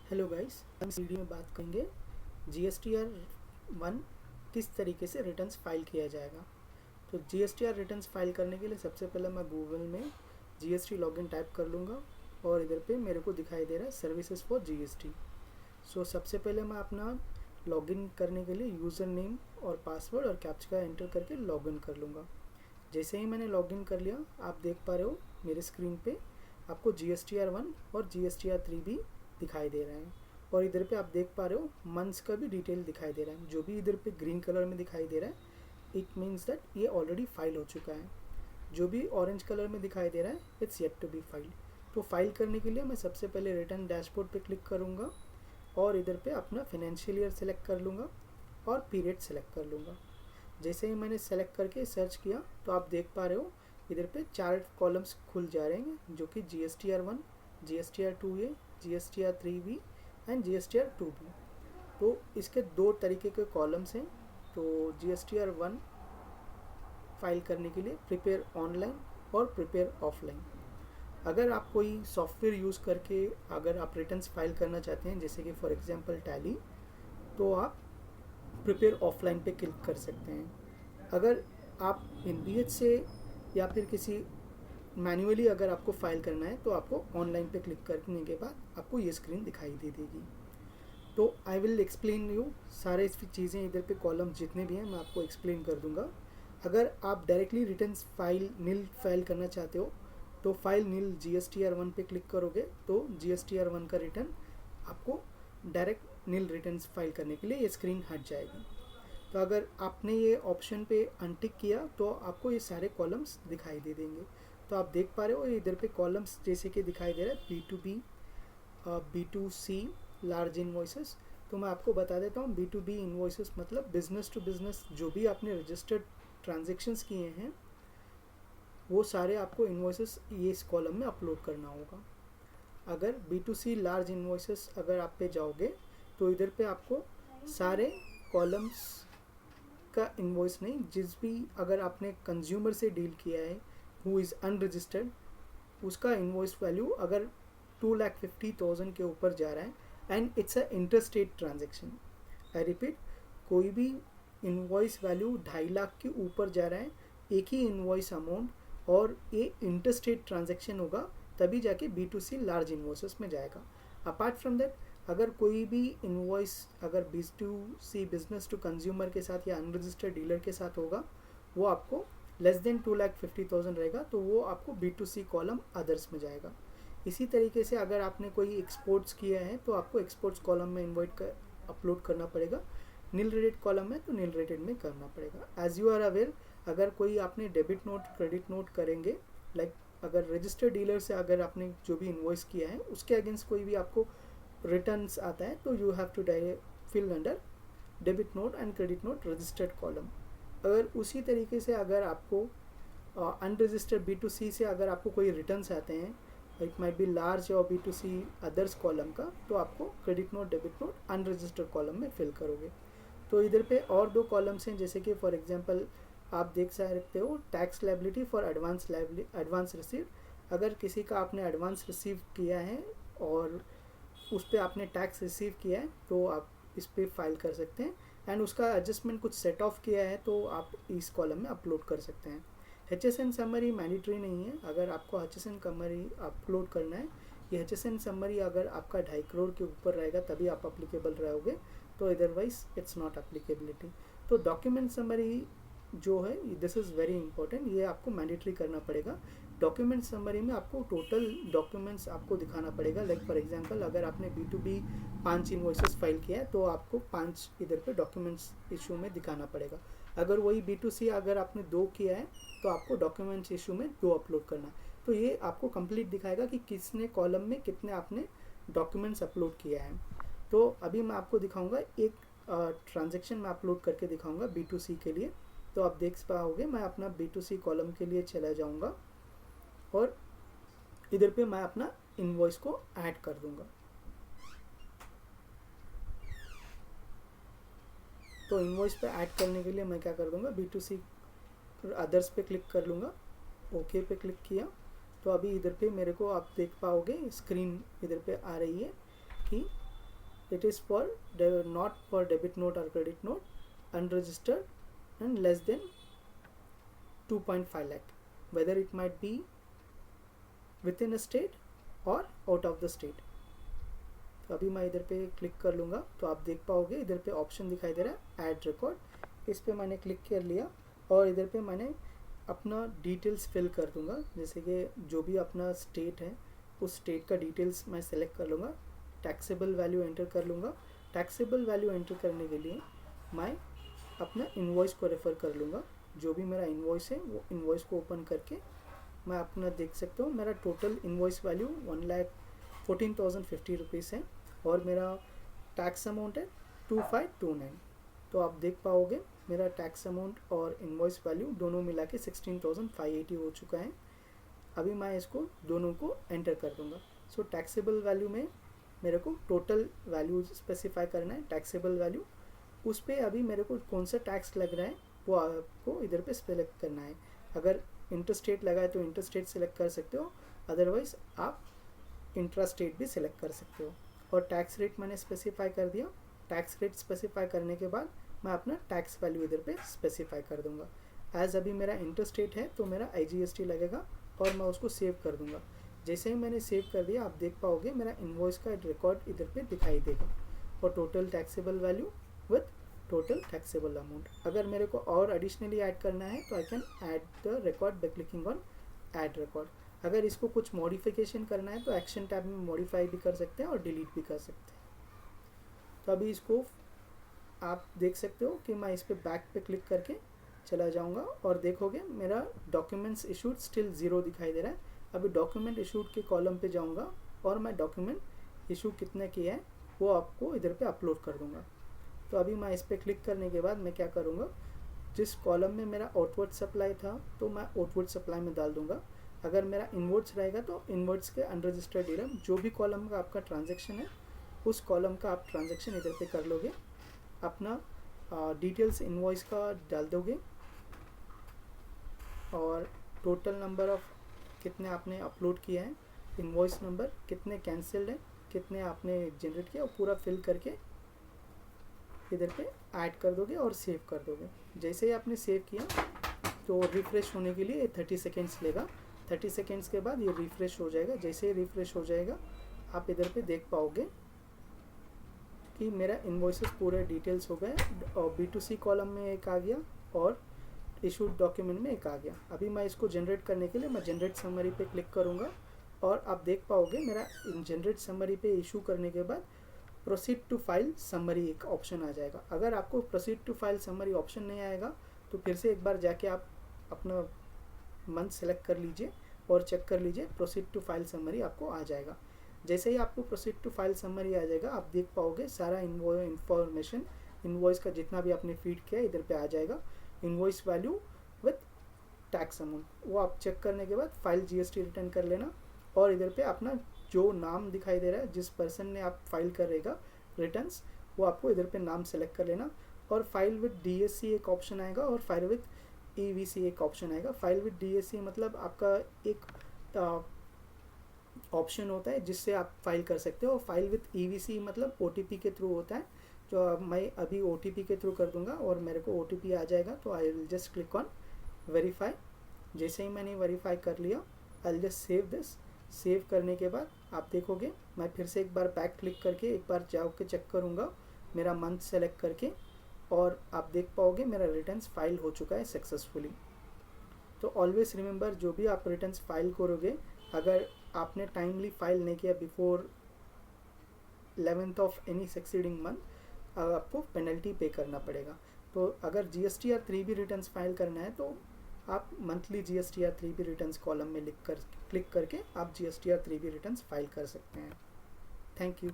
Hello guys, हम इस video में बात करेंगे GSTR 1 किस तरीके से रिटर्न्स फाइल किया जाएगा। तो GSTR रिटर्न्स फाइल करने के लिए सबसे पहले मैं गूगल में GST लॉगिन टाइप कर लूँगा और इधर पे मेरे को दिखाई दे रहा है सर्विसेज फॉर GST। सो सबसे पहले मैं अपना लॉगिन करने के लिए यूज़र नेम और पासवर्ड और कैप्चा एंटर करके लॉगिन कर लूँगा। जैसे ही मैंने लॉगिन कर लिया, आप देख पा रहे हो मेरे स्क्रीन पे आपको GSTR 1 और GSTR 3 भी दिखाई दे रहे हैं। और इधर पे आप देख पा रहे हो मंथ्स का भी डिटेल दिखाई दे रहा है। जो भी इधर पे ग्रीन कलर में दिखाई दे रहा है इट मीन्स दैट ये ऑलरेडी फाइल हो चुका है। जो भी ऑरेंज कलर में दिखाई दे रहा है it's yet to be file. तो फाइल करने के लिए मैं सबसे पहले रिटर्न डैशबोर्ड पे क्लिक करूँगा और इधर पे अपना फाइनेंशियल ईयर सेलेक्ट कर लूँगा और पीरियड सेलेक्ट कर लूँगा। जैसे ही मैंने सेलेक्ट करके सर्च किया तो आप देख पा रहे हो इधर पे 4 कॉलम्स खुल जा रहे हैं, जो कि GSTR 1, GSTR 2A, GSTR 3B and GSTR 2B। तो इसके दो तरीके के कॉलम्स हैं। तो GSTR 1 फाइल करने के लिए प्रिपेयर ऑनलाइन और प्रिपेयर ऑफलाइन। अगर आप कोई सॉफ्टवेयर यूज़ करके अगर आप रिटर्न्स फाइल करना चाहते हैं, जैसे कि फॉर एग्जांपल टैली, तो आप प्रिपेयर ऑफलाइन पे क्लिक कर सकते हैं। अगर आप NBH से या फिर किसी मैन्युअली अगर आपको फाइल करना है तो आपको ऑनलाइन पे क्लिक करने के बाद आपको ये स्क्रीन दिखाई दे देगी। तो आई विल एक्सप्लेन यू सारे चीज़ें, इधर पे कॉलम जितने भी हैं मैं आपको एक्सप्लेन कर दूंगा। अगर आप डायरेक्टली रिटर्न फाइल नील फाइल करना चाहते हो तो फाइल नील GSTR 1 पे क्लिक करोगे तो GSTR 1 का रिटर्न आपको डायरेक्ट नील रिटर्न फाइल करने के लिए ये स्क्रीन हट जाएगी। तो अगर आपने ये ऑप्शन पे अनटिक किया तो आपको ये सारे कॉलम्स दिखाई दे देंगे। तो आप देख पा रहे हो इधर पे कॉलम्स जैसे कि दिखाई दे रहा है B2B, B2C लार्ज इन्वॉइसेस। तो मैं आपको बता देता हूँ B2B इन्वॉइसेस मतलब बिजनेस टू बिजनेस, जो भी आपने रजिस्टर्ड ट्रांजेक्शन्स किए हैं वो सारे आपको इन्वॉइसेस ये इस कॉलम में अपलोड करना होगा। अगर B2C लार्ज इन्वॉइसेस अगर आप पे जाओगे तो इधर पे आपको सारे कॉलम्स का इन्वॉइस नहीं, जिस भी अगर आपने कंज्यूमर से डील किया है हु इज़ अनरजिस्टर्ड, उसका इन्वॉइस वैल्यू अगर 2,50,000 के ऊपर जा रहा है and it's a interstate transaction. I repeat, कोई भी इन्वॉइस वैल्यू 2.5 लाख के ऊपर जा रहा है, एक ही इन्वॉइस अमाउंट, और ये इंटरस्टेट ट्रांजेक्शन होगा तभी जाके B2C लार्ज इन्वॉइसेस में जाएगा। अपार्ट फ्रॉम दैट अगर कोई भी इन्वॉइस अगर B2C बिजनेस टू कंज्यूमर के साथ या अनरजिस्टर्ड डीलर के साथ होगा वो आपको लेस देन 2,50,000 रहेगा, तो वो आपको B2C कॉलम अदर्स में जाएगा। इसी तरीके से अगर आपने कोई एक्सपोर्ट्स किया है तो आपको एक्सपोर्ट्स कॉलम में इन्वाइट कर अपलोड करना पड़ेगा। नील रेटेड कॉलम है तो नील रेटेड में करना पड़ेगा। एज यू आर अवेयर, अगर कोई आपने डेबिट नोट क्रेडिट नोट करेंगे, लाइक अगर रजिस्टर्ड डीलर से अगर आपने जो भी इन्वॉइस किया है उसके अगेंस्ट कोई भी आपको रिटर्न्स आता है तो you have to fill under debit note and credit note registered column. अगर उसी तरीके से अगर आपको अनरजिस्टर्ड B2C से अगर आपको कोई रिटर्न्स आते हैं, इट माइट बी लार्ज और B2C अदर्स कॉलम का, तो आपको credit note debit note unregistered column में फिल करोगे। तो इधर पे और दो कॉलम्स हैं, जैसे कि फॉर एग्जांपल आप देख सकते हो tax liability for advance receive. अगर किसी का आपने एडवांस रिसीव किया है और उस पर आपने टैक्स रिसीव किया है तो आप इस पर फाइल कर सकते हैं, एंड उसका एडजस्टमेंट कुछ सेट ऑफ किया है तो आप इस कॉलम में अपलोड कर सकते हैं। HSN समरी मैंडेटरी नहीं है। अगर आपको HSN समरी अपलोड करना है, ये HSN समरी अगर आपका 2.5 करोड़ के ऊपर रहेगा तभी आप अप्लीकेबल रहोगे, तो अदरवाइज इट्स नॉट अप्लीकेबिलिटी। तो डॉक्यूमेंट समरी जो है दिस इज़ वेरी इंपॉर्टेंट, ये आपको मैंडेटरी करना पड़ेगा। डॉक्यूमेंट समरी में आपको टोटल डॉक्यूमेंट्स आपको दिखाना पड़ेगा। लाइक फॉर एग्जांपल अगर आपने B2B 5 इन्वॉइसेस फाइल किया है तो आपको 5 इधर पे डॉक्यूमेंट्स इशू में दिखाना पड़ेगा। अगर वही B2C अगर आपने 2 किया है तो आपको डॉक्यूमेंट्स इशू में 2 अपलोड करना है। तो ये आपको कंप्लीट दिखाएगा कि किसने कॉलम में कितने आपने डॉक्यूमेंट्स अपलोड किया है। तो अभी मैं आपको दिखाऊंगा एक ट्रांजेक्शन मैं अपलोड करके दिखाऊंगा B2C के लिए। तो आप देख पाओगे, मैं अपना B2C कॉलम के लिए चला जाऊंगा और इधर पे मैं अपना इनवॉइस को ऐड कर दूंगा। तो इनवॉइस पे ऐड करने के लिए मैं क्या कर दूंगा, B2C अदर्स पे क्लिक कर लूँगा, ओके पे क्लिक किया। तो अभी इधर पे मेरे को आप देख पाओगे स्क्रीन इधर पे आ रही है कि it is for not for debit note or credit note, unregistered and less than 2.5 lakh, whether it might be within a state और आउट ऑफ द स्टेट। तो अभी मैं इधर पे क्लिक कर लूँगा तो आप देख पाओगे इधर पे ऑप्शन दिखाई दे रहा है ऐड रिकॉर्ड। इस पे मैंने क्लिक कर लिया और इधर पे मैंने अपना डिटेल्स फिल कर दूँगा, जैसे कि जो भी अपना स्टेट है उस स्टेट का डिटेल्स मैं सेलेक्ट कर लूँगा, टैक्सेबल वैल्यू एंटर कर लूँगा। टैक्सेबल वैल्यू एंटर करने के लिए मैं अपना इन्वॉइस को रेफ़र कर लूँगा, जो भी मेरा इन्वॉइस है वो इन्वॉइस को ओपन करके मैं अपना देख सकता हूँ मेरा टोटल इन्वॉइस वैल्यू 1,14,050 रुपीज़ है और मेरा टैक्स अमाउंट है 2529। तो आप देख पाओगे मेरा टैक्स अमाउंट और इन्वॉइस वैल्यू दोनों मिला के 16,580 हो चुका है। अभी मैं इसको दोनों को एंटर कर दूंगा। सो टैक्सेबल वैल्यू में मेरे को टोटल वैल्यू स्पेसिफाई करना है, टैक्सेबल वैल्यू, उस पर अभी मेरे को कौन सा टैक्स लग रहा है वो आपको इधर पे सेलेक्ट करना है। अगर इंटरस्टेट लगा है तो इंटरस्टेट सेलेक्ट कर सकते हो, अदरवाइज आप इंट्रा स्टेट भी सिलेक्ट कर सकते हो। और टैक्स रेट मैंने स्पेसिफाई कर दिया। टैक्स रेट स्पेसिफाई करने के बाद मैं अपना टैक्स वैल्यू इधर पे स्पेसिफाई कर दूंगा। एज अभी मेरा इंटरस्टेट है तो मेरा IGST लगेगा और मैं उसको सेव कर दूंगा। जैसे ही मैंने सेव कर दिया आप देख पाओगे मेरा इन्वॉइस का रिकॉर्ड इधर पे दिखाई देगा और total taxable value with total taxable amount. अगर मेरे को और एडिशनली ऐड करना है तो I can add the record by clicking on add record. अगर इसको कुछ मॉडिफिकेशन करना है तो एक्शन टैब में मॉडिफाई भी कर सकते हैं और डिलीट भी कर सकते हैं। तो अभी इसको आप देख सकते हो कि मैं इस पर बैक पे क्लिक करके चला जाऊंगा और देखोगे मेरा डॉक्यूमेंट्स इशूड स्टिल 0 दिखाई दे रहा है। अभी डॉक्यूमेंट इशूड के कॉलम पे जाऊंगा और मैं डॉक्यूमेंट इशू कितने किए हैं वो आपको इधर पे अपलोड कर दूंगा। तो अभी मैं इस पर क्लिक करने के बाद मैं क्या करूँगा, जिस कॉलम में मेरा आउटवर्ड सप्लाई था तो मैं आउटवर्ड सप्लाई में डाल दूंगा। अगर मेरा इनवर्ड्स रहेगा तो इनवर्ड्स के अनरजिस्टर्ड डीलर, जो भी कॉलम का आपका ट्रांजैक्शन है उस कॉलम का आप ट्रांजैक्शन इधर पे कर लोगे, अपना डिटेल्स इनवॉइस का डाल दोगे और टोटल नंबर ऑफ कितने आपने अपलोड किया है, इनवॉइस नंबर कितने कैंसिल्ड है, कितने आपने जनरेट किया, और पूरा फिल करके इधर पे ऐड कर दोगे और सेव कर दोगे। जैसे ही आपने सेव किया तो रिफ़्रेश होने के लिए 30 सेकेंड्स लेगा। 30 सेकेंड्स के बाद ये रिफ़्रेश हो जाएगा। जैसे ही रिफ़्रेश हो जाएगा आप इधर पे देख पाओगे कि मेरा इन्वॉइसेस पूरे डिटेल्स हो गए और B2C कॉलम में एक आ गया और इशूड डॉक्यूमेंट में एक आ गया। अभी मैं इसको जनरेट करने के लिए मैं जनरेट समरी पे क्लिक करूँगा और आप देख पाओगे मेरा जनरेट समरी पे इशू करने के बाद प्रोसीड टू फाइल समरी एक ऑप्शन आ जाएगा। अगर आपको proceed to file summary option नहीं आएगा तो फिर से एक बार जाके आप अपना मंथ सेलेक्ट कर लीजिए और चेक कर लीजिए, प्रोसीड टू फाइल समरी आपको आ जाएगा। जैसे ही आपको प्रोसीड टू फाइल समरी आ जाएगा आप देख पाओगे सारा इन्फॉर्मेशन इन्वॉइस का जितना भी आपने फीड किया इधर पे आ जाएगा। Invoice value with tax amount वो आप चेक करने के बाद फाइल GST रिटर्न कर लेना और इधर पे अपना जो नाम दिखाई दे रहा है, जिस पर्सन ने आप फाइल करेगा रिटर्न्स, वो आपको इधर पे नाम सेलेक्ट कर लेना। और फाइल विद DSC एक ऑप्शन आएगा और फाइल विद EVC एक ऑप्शन आएगा। फाइल विद DSC मतलब आपका एक ऑप्शन होता है जिससे आप फाइल कर सकते हो। फाइल विद EVC मतलब OTP के थ्रू होता है, जो मैं अभी OTP के थ्रू कर दूंगा और मेरे को OTP आ जाएगा तो I will just click on verify. जैसे ही मैंने वेरीफाई कर लिया I will just save this. Save करने के बाद आप देखोगे मैं फिर से एक बार बैक क्लिक करके एक बार जाओ के चेक करूँगा मेरा मंथ सेलेक्ट करके और आप देख पाओगे मेरा रिटर्न्स फाइल हो चुका है सक्सेसफुली। तो ऑलवेज रिमेंबर, जो भी आप रिटर्न्स फाइल करोगे अगर आपने टाइमली फाइल नहीं किया before 11th of any succeeding month आपको पेनल्टी पे करना पड़ेगा। तो अगर GSTR 3B रिटर्न्स फाइल करना है तो आप monthly GSTR 3B returns column में क्लिक करके आप GSTR 3B रिटर्न्स फाइल कर सकते हैं। Thank you.